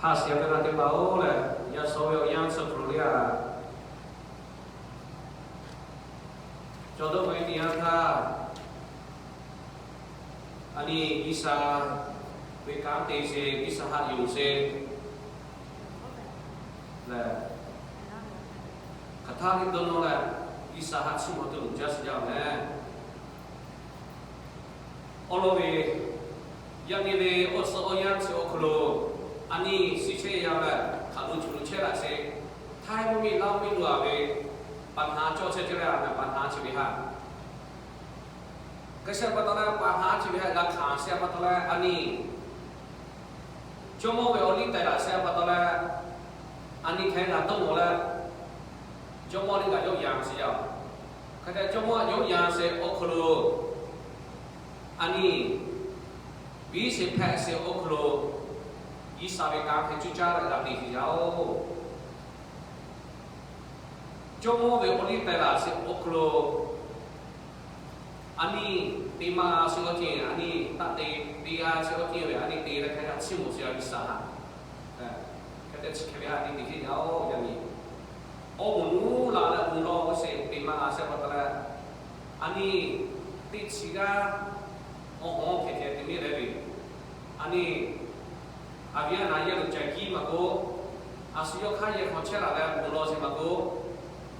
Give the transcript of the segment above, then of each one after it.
他是要跟他的包嘞，要所有养殖苦的啊，做到没地方他，อันนี้วิชาเวกามเตเสวิชาหะอยู่เสและคาถาที่โดนและวิชาหะชิมอตุลุจัสยาวแน่อโลเวยังนี่เวอสอยันเสอคโลอันนี้สิเชยาวและขาดุจุลุเชละเสท้ายมันมีเล่าไม่รู้เวปัญหาโจเชเจริญและปัญหาชีวิตฮะก็เชื่อว่าตอนนั้นปัญหาชีวิตหลักฐานเชื่อว่าตอนนั้นอันนี้จงมองไปอลิแต่ละเชื่อว่าตอนนั้นอันนี้แค่ละต้องหมดแล้วจงมองนี่ก็ยกอย่างเสียก็แต่จงมองยกอย่างเสียโอคโลอันนี้วิเศษแพ้เสียโอคโลอีสาวการให้จุจ้าระดับนี้ที่ยาวจงมองไปอลิแต่ละเสียโอคโลอันนี้ตีมาเสียจริงอันนี้ตัดตีอาเสียจริงเลยอันนี้ตีแล้วแค่ชิมเสียวิสาแค่แต่แค่อันนี้ที่เอาอย่างนี้โอ้หนูลาละหนูรอเสียตีมาเสียปัตตาอันนี้ติดสิกาโอ้โหแค่ตีนี่เลยอันนี้อาวิอานาเยลุใจกี้มาโก้อาศัยข้าเยคนเชื่อละแล้วหนูรอเสียมาโก้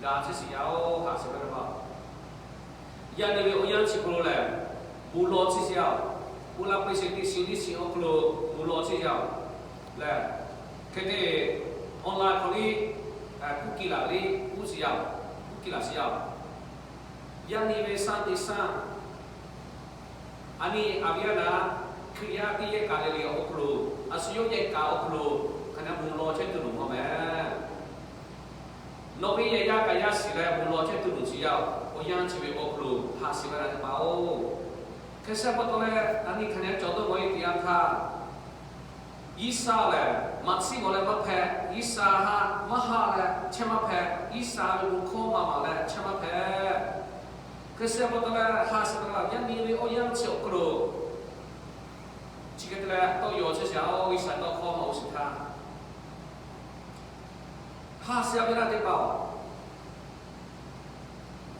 ดาเสียเอาหาเสียไปบ้างยันนี่เป็นอย่างชิโกลเลยบุลล์ที่เสียบุลล์ไปเสียที่สิ่งที่สิ่งของเราบุลล์ที่เสียเลยแค่ที่ออนไลน์คนนี้คุกกี้ละเลยคุกเสียคุกกี้ละเสียยันนี่เป็นสันติสันอันนี้อาวิอานะครียาที่ยังการเลี้ยงของเราอาศัยยังการของเราขณะบุลล์เช่นตัวหนุ่มเขาแม่นบียังการยัดสิเลยบุลล์เช่นตัวหนุ่มเสียโอ้ยังชีวิตโอ้ครูหาสิบอะไรบ้างแค่เชื่อว่าตัวเล่อันนี้คะแนนจดตัวไว้ที่อันท่าอิสราเอลมัดสิโมเลมาแพ้อิสราฮะมหาเลเชมาแพ้อิสราเอลบุคคลมาเลเชมาแพ้แค่เชื่อว่าตัวเล่หาสิบอะไรยังมีโอ้ยังชีวิตครูชีวิตเล่ตัวโยเสียเอาอิสราเอลข้อมาอุสิท่าหาสิบอะไรบ้าง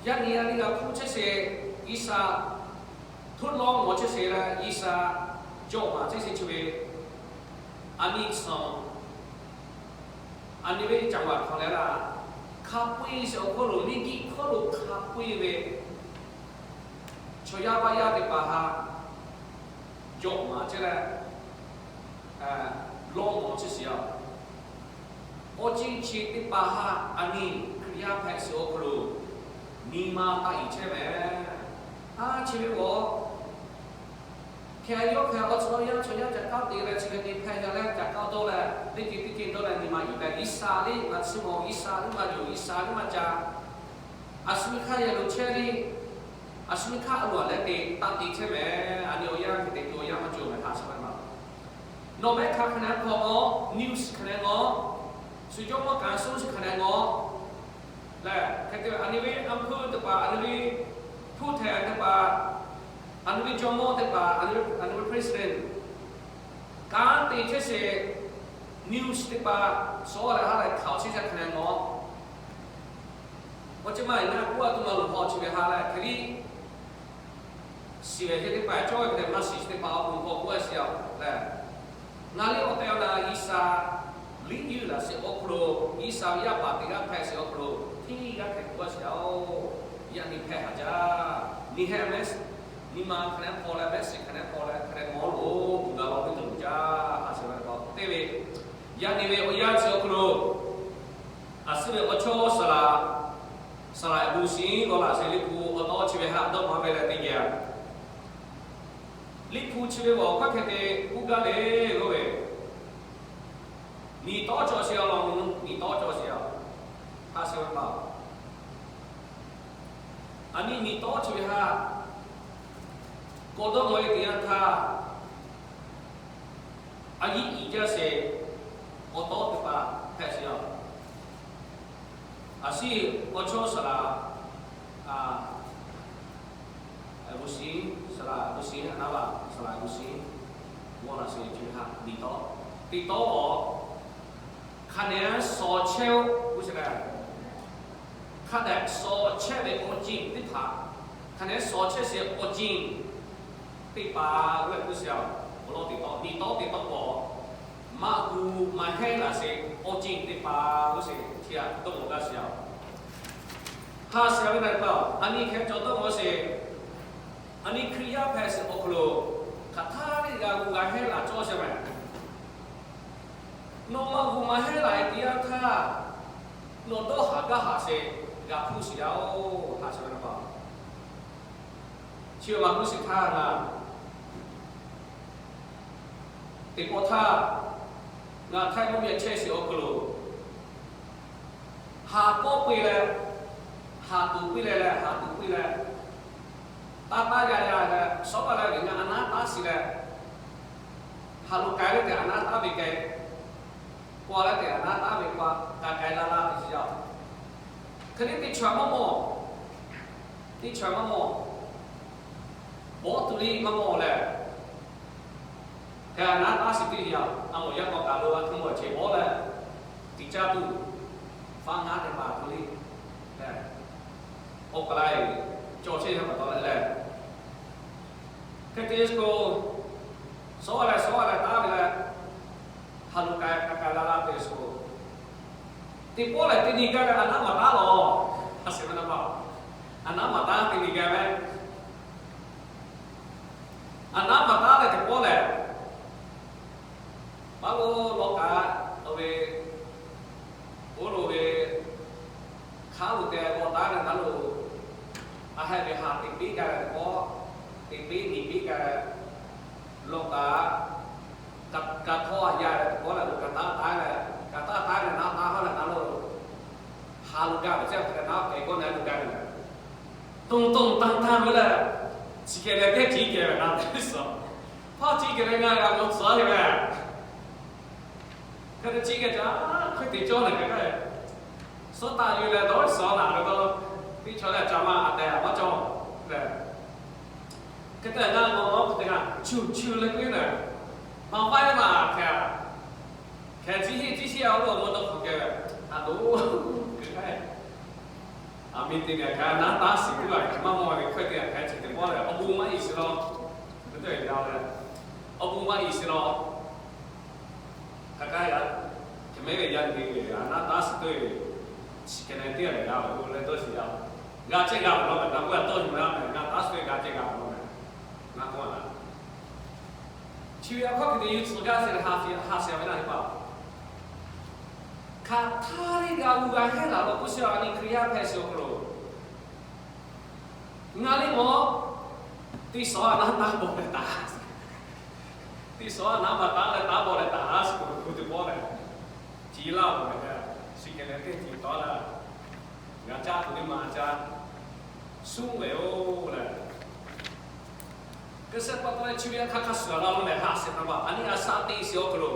ยันนี้อันนี้เราพูดเฉยๆอิสาทดลองหมดเฉยๆแล้วอิสาจบมาเฉยๆชีวิตอันนี้สองอันนี้เป็นจังหวัดของเราละข้าพุยเสียคนรู้นี่กี่คนรู้ข้าพุยเวช่วยยาบายาติปะฮะจบมาเฉยๆลองหมดเฉยๆโอจิชิติปะฮะอันนี้คริยาแพทย์เสียคนรู้นี่มาตายใช่ไหมชีวิต我แค่ยกแค่เอาช่วยยังจะก้าวตีเลยชีวิตนี้แพ้จะแรกจะก้าวโตเลยได้กินโตเลยนี่มาอยู่แต่อิสราเอลมาชิมอิสราเอลมาอยู่อิสราเอลมาจากอาสมิข้าอย่าลุเชลีอาสมิข้าอร่อยเลยตีตัดตีใช่ไหมอันนี้อย่างที่ตัวอย่างมาจูบมาทาสมันมาโนแม่ข้าคะแนนพอนิวส์คะแนนสุดยอดว่าการสู้คะแนนและแค่อันนี้เป็นอำเภอแต่ป่าอันนี้เป็นผู้แทนแต่ป่าอันนี้เป็นจอมแต่ป่าอันนี้เป็นประธานการตีเชษนิวส์แต่ป่าสอนอะไรข่าวเชษคะแนนว่าจะมาอย่างนั้นกูว่าตัวเราหลุดพอชีวิตอะไรแค่นี้สิ่งที่ไปช่วยแต่มาสิ่งที่ป่าหลุดพอกูว่าเสียวและนั่นเรียกว่าแต่ละอิสระลิยูละเสียโอโครอิสระยาปาติกาแพ้เสียโอโครที่ก็แค่ตัวเสียวยังนี่แพ้หาจ้านี่แฮมเลสนี่มาคะแนนพอแล้วเบสคะแนนพอแล้วคะแนนมอลโอ้บุญเราไม่ถึงจ้าอาศัยมันก็เทวียังนี่เวอยันเสียโอโครอาศัยว่าโชว์สลายบูซีก็ละเสียลิคูอัตโตชีวิตหาดอกมาเป็นอะไรเงี้ยลิคูชีวิตว่าก็แค่เด็กกูก็เลยก็เว้นี่ต่อจอเสียลองนี่ต่อจอเสียหาเสียมันบ้าอันนี้มีโต๊ะชีวิตฮะก็ต้องไว้ที่อันท่าอันนี้อีกจะเสกโอโต๊ะที่ป่าแค่เสียอาศัยโอโชสละบุษีสละบุษีนะว่าสละบุษีว่าละเสียชีวิตฮะดีโต๊ะอ๋อ看年所求不是嘞，看的所求的恶境的他，看年所求是恶境，对吧？我不是要我老地道，你到底到我，马古马黑那是恶境对吧？我是听懂我个是要，他是要那个，安尼看做到我是，安尼 kriya 拍是恶咯，他那个马黑那做什么？no ma he lai dia tha no do ha ga ha se ga phu si yao ha se na ba chiu ma phu si tha na ti po tha nga thai mo ye che si o klo ha ko pi le ha tu pi le ha tu pi le ta ya le so ba le nga ana ta si le ha lu kai le ana ta bi kai qua lại cái anh ta về qua cả cái là thì sao? Cái này thì chọn mà mò, bỏ tụi đi mà mò là cái anh ta sẽ đi sao? Anh một giấc còn cả lúa không một chỉ bỏ là thì cha tu phá ngã để mà tụi đi, ốc lại cho chơi theo cái đó là cái disco số là ta về là halu kaya lala peso. Tipo le tiniga ka anak mata lo. Kasi mana ba? Anak mata tiniga me. Anak mata le tipo le. Bago loka ove olo ve khalu te ko ta na nalu ahai ve ha tipi ka ko tipi ni pi ka loka cả thua dài có là cả ta tái là nó là nó hà lục gạo chứ cái nó cái con này lục gạo tung tăng mới là chỉ cái chỉ cái là nó sao họ chỉ cái này là một số thì mà cái chỉ cái đó cái tỷ cho là cái số ta như là đó số nào đó tỷ cho là cho mà để mà cho cái này nó cái này chiu lên cái này mà phải mà cái chỉ là nó một đó cái đủ cái mình thì cái nát đá xí lại mà mọi người phải cái chỉ cái là ông bố mà ý思咯，对对了，ông bố mà ý思咯，cái人mấy cái人thì nát đá xí对，cái này tiền này là我来都是要，俺这个我们咱们都是么样的，俺打水俺这个我们，俺过来。ชีวิตเขาคืออยู่สุดยอดเสียหาเสียไม่ได้หรือเปล่าข้าท่าที่เราดูกันให้เราผู้เชี่ยวชาญเคลียร์เพศสุขรูงานนี้หมอที่สอนน้ำตาบอดตาที่สอนน้ำตาเลยตาบอดตาสุขรูที่บอดเลยจีเล่าเลยสิ่งเล็กๆที่ต่อละงานจ้าตัวนี้มาจ้าสู้เลยโอ้เลย Kasi pag chiwiya kakasya lalo na hasit na ba? Ani asate isyo kro.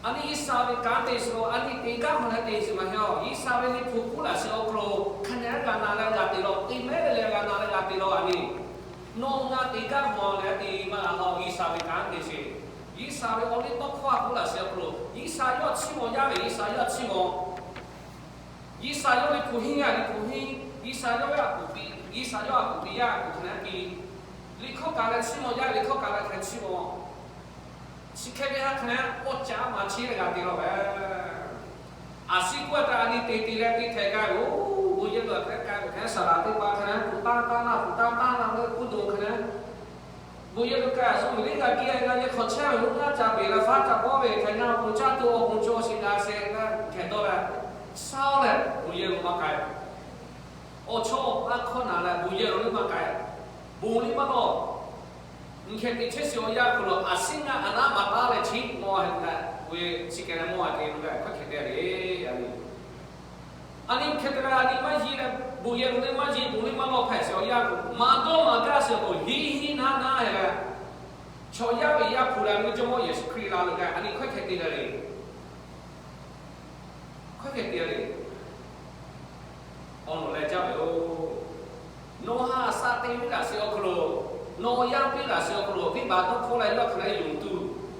Ani isabi kate isyo, ani tiga mana te isyo mahyo. Isabi ni pupula isyo kro. Kanya ganala gatilo, imere ganala gatilo ani. No nga tiga mo na ti maho isabi kate isyo. Isabi oli to kwa pula isyo kro. Isayo chimo yabe, isayo chimo. Isayo ni puhinga ni puhing, isayo ya pupi. Isa yo aku dia aku kena ki likho kala chimo ya likho kala kena chimo sikhe ya kena ocha ma chi le ga ti lo ba asi kwa ta ni te ti le ti the ka o bu ye lo ka sara ti pa kena puta na ku do kena bu ye lo ka so mi ga ki ga ye kho cha lu na cha be la fa cha bo be kena ku cha to ku cho si ga se ga ke do la sao le bu ye lo ma kai ô cho bác con nào là bùi giờ mà cái bùi mà nó những cái gì chết xíu ya của nó sinh anh mà ta lại chỉ mua hết là bùi chỉ cái này mua thì nó lại có cái đấy anh em cái này anh mà gì là bùi giờ mà gì bùi mà nó phải xíu ya mà đó mà cái xíu bùi hi na là cho ya bây giờ phụ làm cái chỗ gì kỹ là cái anh em có cái đấy có cái đấy ông nói cho biết nó ha sa tê với cả siêu khổ nó yang với cả siêu khổ vì bà tôi không lại lo cái này dùng tu,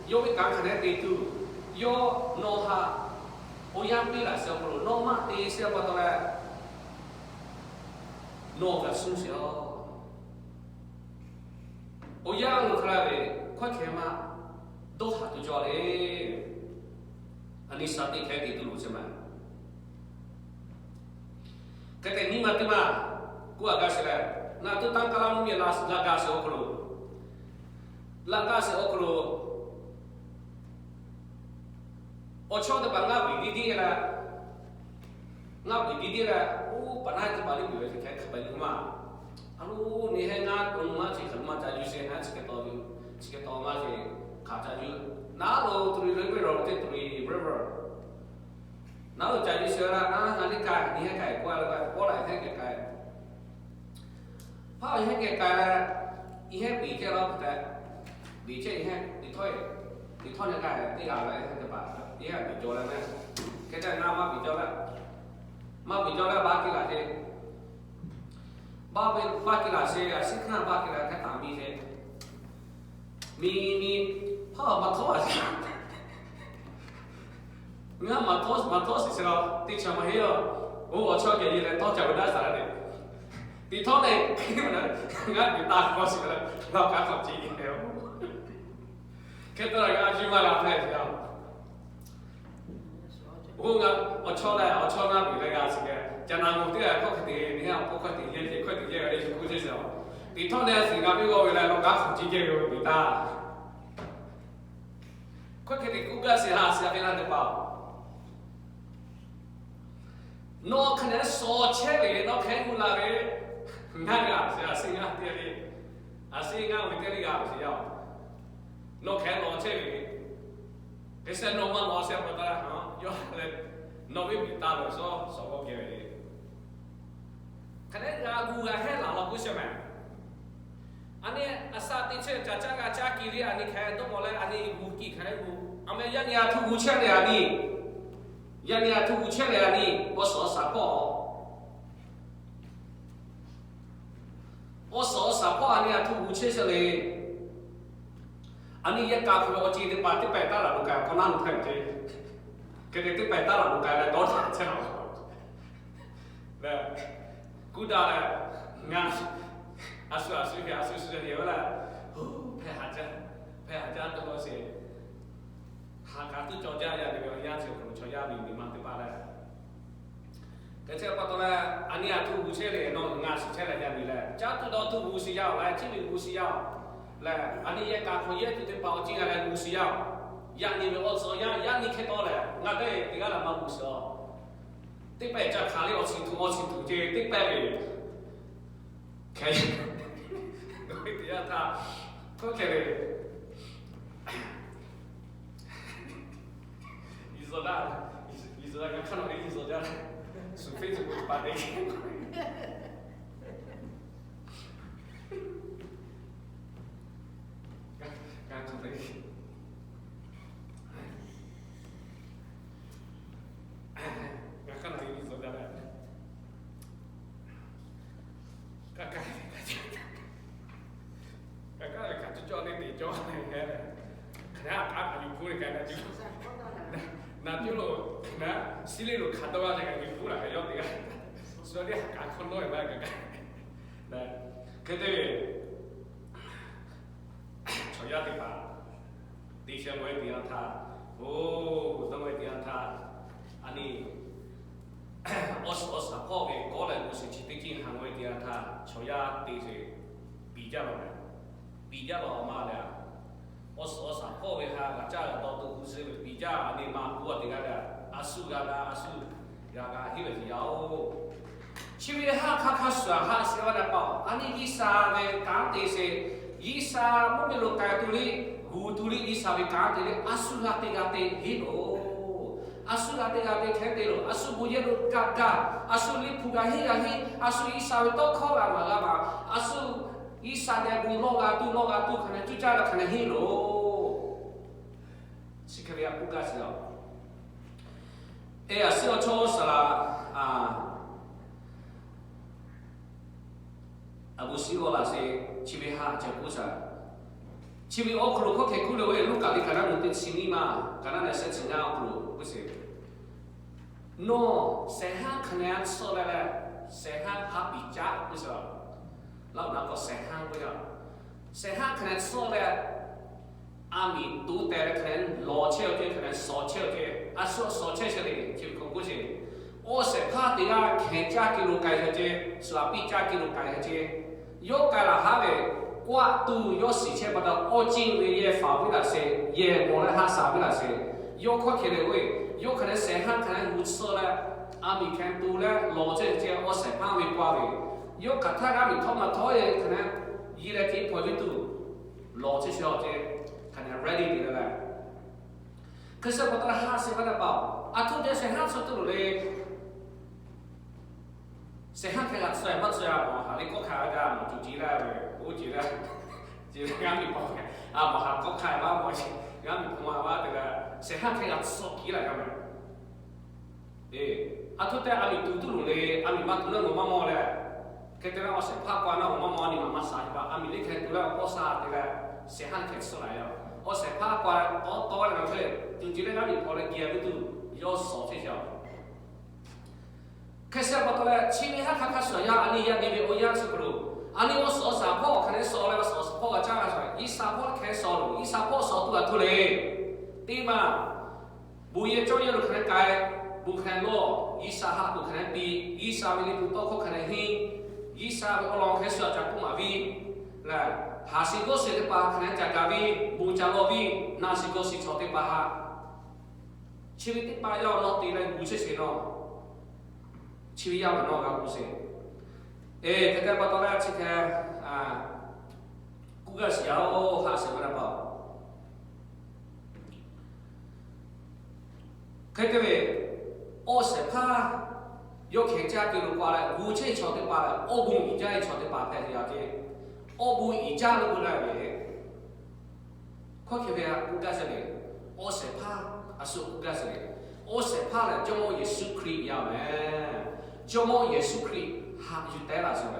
yêu với cả cái này tê tu, 有弄哈，我养比了小不弄嘛，第一小不多嘞，弄个生肖，我养了出来的，快看嘛，都哈都叫嘞，你啥地开地都路什么？cái nhưng mà cái mà của cái gì là na tu tăng kalam mi la cái gì okolo la cái gì okolo ocho de banga bi di là ngap bi di là u panai tu bali bi cái khai khabai ma alu ni hai nga kun ma chi khan ma cha ju se ha chi ke to ma chi kha cha ju na lo tu ri ro te tu ri river nó là chạy đi sửa ra nó đi cài đi hay cài qua là qua lại hay cài phá hay cài là ý hay bị cái đó cái bị chơi hay đi thôi như cài đi làm lại hay cái bạn đi hay bị cho lại nè cái này nào mà bị cho lại ba cái là gì ba cái là gì là sinh khang ba cái là cái tạm bị gì mi phá mà thôi nga matos isra ti chama hiyo o acha ke ye to cha bada sara de ti tho ne nga ti ta ko sira la ka ko chi ni ne ke to ga ji ma la phai ya o nga acha na bi le ga si ke cha na mo ti ga ko ti ni ha ko ti ye ku ji sa ti tho ne si ga bi ko we la lo ka ko chi ke yo bi ta ko ke ti ku ga si ha si a na de pa nó khả năng so chế về nó khen một là về ngang à sẽ sinh ngang tiền đi sinh ngang về tiền đi gặp thì sao nó khen nó chế về cái xe nó mà nó sẽ bắt ta hả do là nó bị ta rồi so có cái gì khả năng là gu là hết là nó cũng sẽ mà anh ấy asa tí chế cha kỳ đi anh ấy khen tôi bảo là anh ấy gu kỳ khen gu anh ấy nhận nhà thu gu chế này anh ấy yan ya tu che le ani o so sa po ani ya tu che se le ani ya ka ko chi de pa ti pe ta la lu ka ko na lu thai che ke de ti pe ta la lu ka la do ta che na la ku da la nga asu ye la pe ha ja to ko se hàng cá tư cho ra thì bây giờ chỉ còn cho ra mình mang tới ba đây cái chuyện bắt đầu là anh ấy thu bút xe này nó ngã xe này ra mình là chắc từ đó thu bút xe giao lại chỉ mình bút xe giao là anh ấy cả khối ấy thì bảo chỉ là bút xe giao yang ni mình ở số yang ni khai to là ngã đây thì cái là mang bút xe tích bè cho khá là ở trên thủ chơi tích bè về cái đối thì ta có cái này isolar看到没isolar，除非是我把那个，刚看到一个，刚看到一个isolar，刚看就叫那地叫那个，可能啊有苦的干那就。那比如那西里路看到啊，这个你苦了还要这个，所以干可多一点个，那肯定朝阳的吧，地些我也这样他，哦，怎么这样他，安尼20泡的过来不是去北京行为这样他，朝阳地些比较了嘛的。20泡的哈，个家到都不是比较你嘛，我这个的阿叔呀个，迄个是要，因为哈算哈是我来报，安尼伊啥的讲的是，伊啥我们路街头里，胡头里伊啥的讲的阿叔啦这个的迄咯，阿叔啦这个的听的咯，阿叔不也路嘎，阿叔你铺个迄个迄，阿叔伊啥的都考啦嘛，阿叔。伊啥的不弄啊，可能就这样可能黑咯，是可能不干是了。哎呀，是要抽死了啊！不是我那些去别哈就不是，前面我可能可以了喂，路家里可能有点生意嘛，可能来申请啊，可能不是。no， 谁喊可能说来了，谁喊他比较不是吧？老那个谁喊不要，谁喊可能说来。阿米读得可能老巧的，可能少巧的，啊少巧些的就讲过去。我是怕的啊，看家给路改下去，是吧？比家给路改下去，有改了哈呗，我都有事情把它我进为也发挥那些，也没了他啥为那些，有可能的喂，有可能谁喊可能无错了，阿米看多了，老这些我是怕为挂的，有其他阿米拖嘛拖的，可能伊来给跑去多，老这些的。可能 ready 的了，可是我到了哈西把它包，啊，突然谁喊出头嘞？谁喊开个出来不出来嘛？哈，你国开个嘛就记了呗，我记得，记得俺们包开，啊，嘛哈国开嘛，我是俺们同嘛这个谁喊开个手机了个嘛？啊，突然俺们嘟嘟嘞，俺们把嘟了我妈妈嘞，开得了我谁怕关了我妈妈你妈妈啥吧？俺们你开嘟了我啥这个谁喊开出来了？我是怕关，我多了两岁，就觉得俺们跑来街不都要少这些。可是我到了前面还看看说呀，你呀那边我养起不喽？啊你我少三坡，可能少了少四坡个加了出来，一三坡开少了，一三坡少多了出来，对嘛？不也照样可能改，不可能落，一三下不可能比，一三位你不多可能黑，一三位我老开始要讲不嘛位，来。哈西个是的吧，可能加位，不加位，那是个是错的吧哈。前面的吧要落地来不是谁咯，前面要落个不是。这个把到了这个啊，古个时候哈西个了吧。这个位，我是怕有客家给路过来，不是错的吧，我不一家错的吧，拍的要紧。我不一家都不来呗，快去呗，不干什么？我是怕，是不干什么？我是怕了，就我耶稣基督要咩？就我耶稣基督哈就带了什么？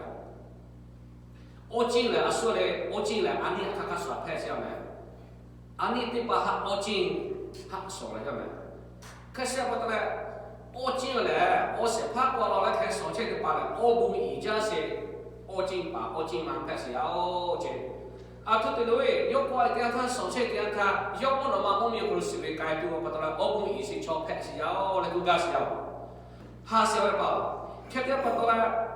我进来，说嘞，我进来，安尼看看说拍什么？安尼对吧？哈，我进，哈说了什么？可是我得来，我进来，我是怕过了来看说这个罢了，我不一家是。我进吧，我进嘛开始要进，啊，他对了喂，要过来点看，手车点看，要不然嘛，我们有可能是为改变我不得了，我不意思错开始要来国家是要，哈是要吧，开点不得了，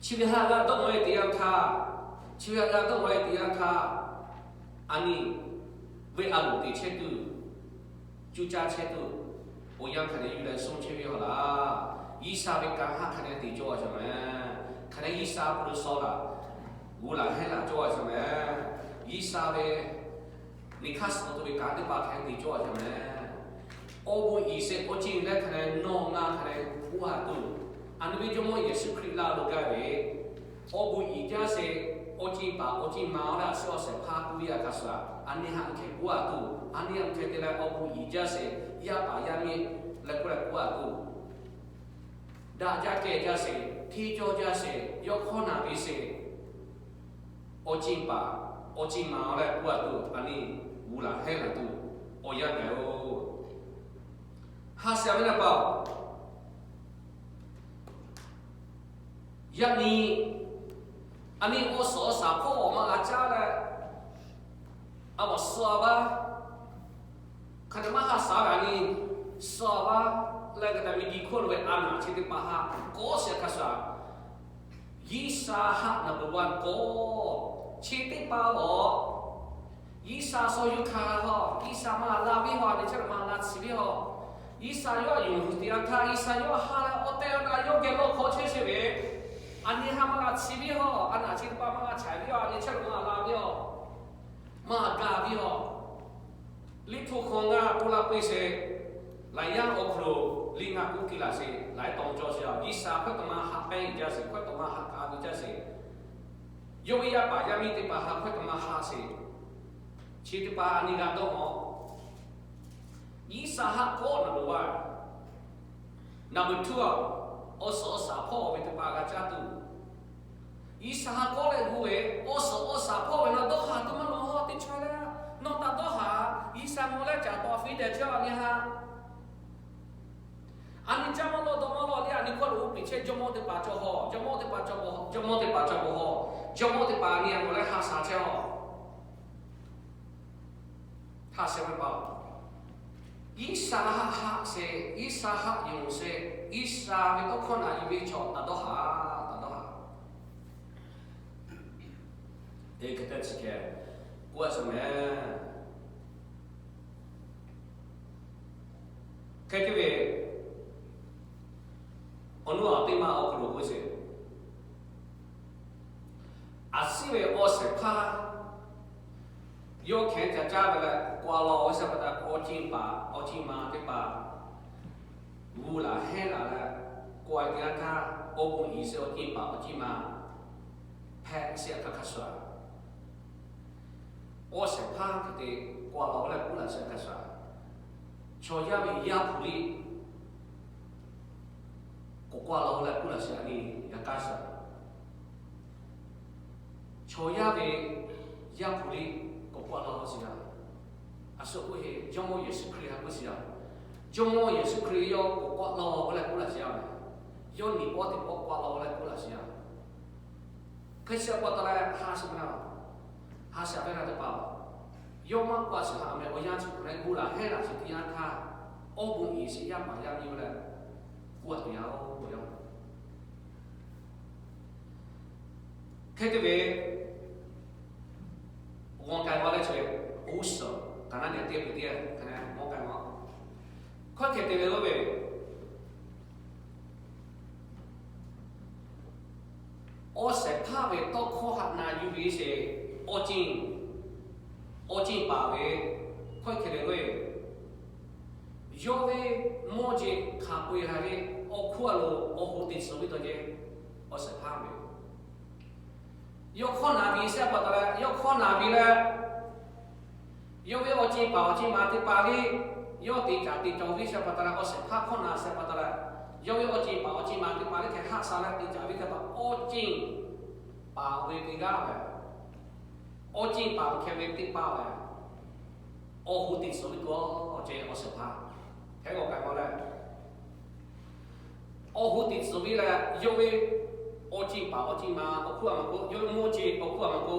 前面哈个都没点看，前面个都没点看，安尼为阿鲁的车度，就加车度，我养可能有人送车票啦，以上为干哈可能得做什么？可能一沙不能少了，无论黑了做什么，一沙的，你看什么都会干的吧？看你做什么，我不意思，我今天可能弄啊，可能不好多，安那边就我也是可以拉路改的，我不一定是，我今把我今毛了，是我是怕故意啊，他说，安尼还看不好多，安尼还看的来，我不一定是，也把下面来过来不好多，大家给家是。提早就是有可能的是，我进吧，我进毛了，不多，安尼无啦，黑了多，我也没有。哈下面的包，一年，安尼我说啥破我们阿家了，啊我说吧，可能嘛哈啥个呢？说吧。那个咱们地块为安娜去的巴哈，嗰些他说，伊沙哈那不完嗰，去的巴哦，伊沙所有卡哈，伊沙嘛拉比哈，你这个嘛拉吃比哈，伊沙要用的他，伊沙要哈了，我带那要给我考车去呗，安尼哈嘛拉吃比哈，安娜去的巴嘛拉菜比哈，你这个嘛拉比哈，嘛咖比哈，你土空啊，不拉贵些。来养我可另外估计那是来当做是哦，伊啥快他妈下班一家是，快他妈下家一家是，有一把家咪的把下快他妈下是，其实把你看到么？伊啥下过那么晚，number two 我说啥破为的把个家都，伊啥过来不为，我说啥破为那都下他妈弄好的。ติดช่วยแล้วนอกจากต้องหาอีสานโมเลจากตัวฟีเดเจ้านี่ฮะอันนี้จะมาโลดมาโลเนี่ยอันนี้ก็รู้ปิเช่จมูกที่ปาจอจมูกที่ปาจอจมูกที่ปาจอจมูกที่ปาเนี่ยโมเลหาสาเจ้า他什么包？伊沙哈是伊沙哈用是伊沙咪都可能要比较达到下。这个是个过什么？开这个，我努阿对嘛奥克罗不是，阿是为奥是怕。有看家家的挂老什么的，我金把，我金嘛对吧？乌啦黑啦了，挂一点他，我不意思我金把，我金嘛，拍些他卡耍。我是怕他的挂老了，不能是卡耍。说要为压普里，我挂老了不能是你也卡耍。说要为压普里。挂了好些啊，啊说不是，周末也是可以还不是啊，周末也是可以要挂了我来过来些啊，要你挂的我挂了我来过来些啊，可是挂到来哈什么呢？哈下边来的吧，要么挂是哈没，我养出来过来，黑了是这样他，我不意思养嘛养有了，我不要不要，看这边。我讲我来做无手，看那你对不对？看那我讲我，快看对了呗。我是怕为到考核那有为是我进把为快看了喂，有为莫只看背下的，我看了我好的手里头的，我是怕为。要看哪边些不得了，要看哪边了。因为我进巴的巴黎，要地家地中位些不得了，我是怕看哪些不得了。因为我进巴的巴黎开黑啥了，地家位些把我进巴位的啦呗，我进巴开位的巴呗，我好地手里多，我这我是怕，听我讲我嘞，我好地手里嘞，因为。我进吧，我进嘛，我哭啊嘛哭，有莫接，我哭啊嘛哭，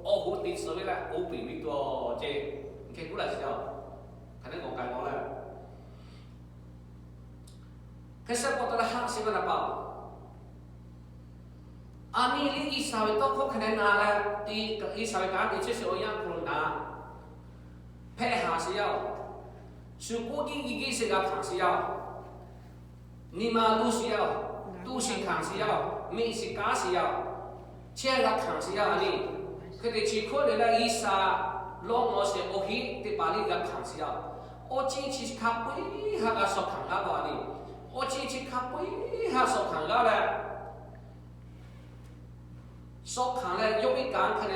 我好地所谓嘞，我比比多接，你看过来是了，可能我讲我嘞，可是我到了哈什么了吧？啊，你一稍微多可能拿了，一稍微讲，你就是我样可能拿，配合是要，如果一个是个看是要，你嘛都是要。都是看是要，没是假是要，这个看是要你，佢哋只可能咧以啥，攞我是我去啲把你个看是要，我只是看背下个所看个话你，我只是看背下所看个咧，所看咧有一讲可能，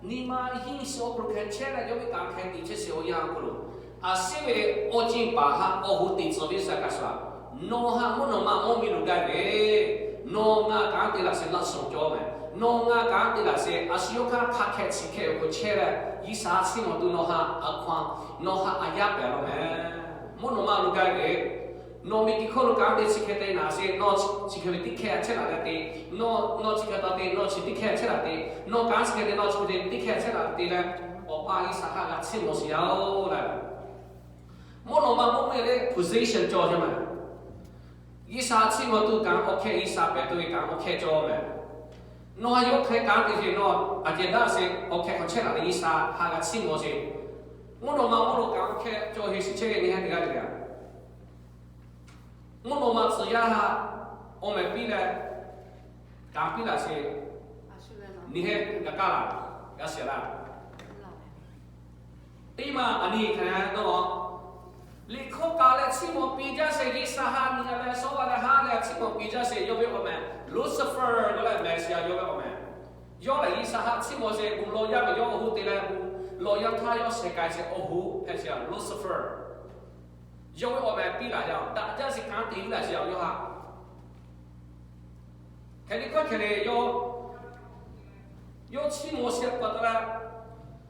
你嘛已经我不看车咧有一讲看的确是我样个咯，啊，是为我只把下我好地做啲啥个啥。no ha mo no ma mo mi lu ga ve no nga ka ti la se la so jo me no nga ka ti la se asio ka kha khe chi khe ko che la yi sa si mo tu no ha a khwa no ha a ya pe lo me mo no ma lu ga ve no mi ki kho lu ka ti chi khe te na se no chi khe ti khe che la te no chi khe ta te no chi ti khe che la te no ka chi khe te no chi ti khe che la te la o pa yi sa ha ga chi mo si yao la mo no ma mo me le position jo je ma伊啥次我都讲 OK， 伊啥别都会讲 OK 做咩？侬还有开讲的是侬，而且那是 OK， 我切哪里伊啥，下个次我是，我罗嘛我罗讲 OK 做些事情，你看这个这个，我罗嘛只要下，我们比嘞，讲比那是，你看个干啦，个写啦，对嘛？安尼看侬。你考教咧，起码比较是伊啥哈，你咧所谓的哈咧，起码比较是有没有咩 ？Lucifer 嗰咧咩事啊？有没有咩？有嚟伊啥哈，起碼是唔落音嘅，有好啲咧，落音他有世界是好好，係時候 Lucifer，有我咩比嚟有，但真係講點嚟時候有下，其實佢哋有起碼是覺得咧，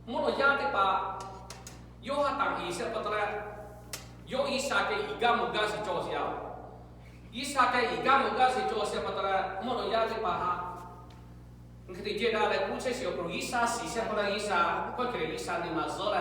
莫罗亚的吧，有哈当伊些不得嘞，有伊啥个伊家木家是做些，伊啥个伊家木家是做些不得嘞，莫罗亚的吧哈。你看，这家来估计是有伊啥事些不得伊啥，快给伊啥的嘛做嘞。